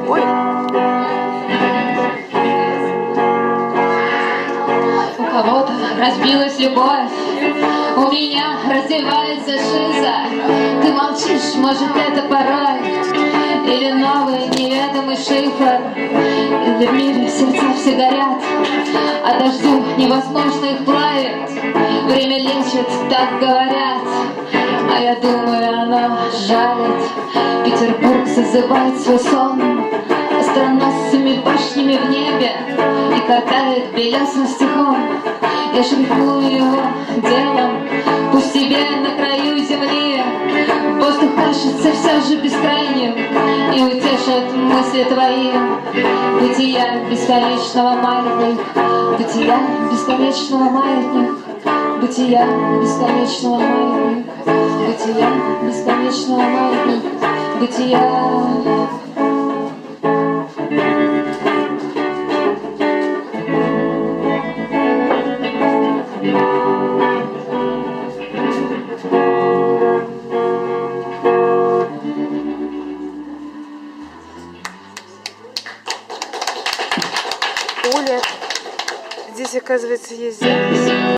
Ой. У кого-то разбилась любовь, у меня развивается шиза. Ты молчишь, может это порой, или новый неведомый шифр. Или в мире сердца все горят, а дождю невозможно их плавит. Время лечит, так говорят, а я думаю, оно жалит. Петербург зазывает свой сон остроносыми башнями в небе и катает белесым стихом. Я шлифую его делом, пусть тебе на краю земли воздух кажется все же бескрайним и утешит мысли твои. Бытия бесконечного маятник, бытия бесконечного маятник, бытия бесконечного маятник, бытия бесконечного маятник, бытия. Оля, здесь, оказывается, есть запись.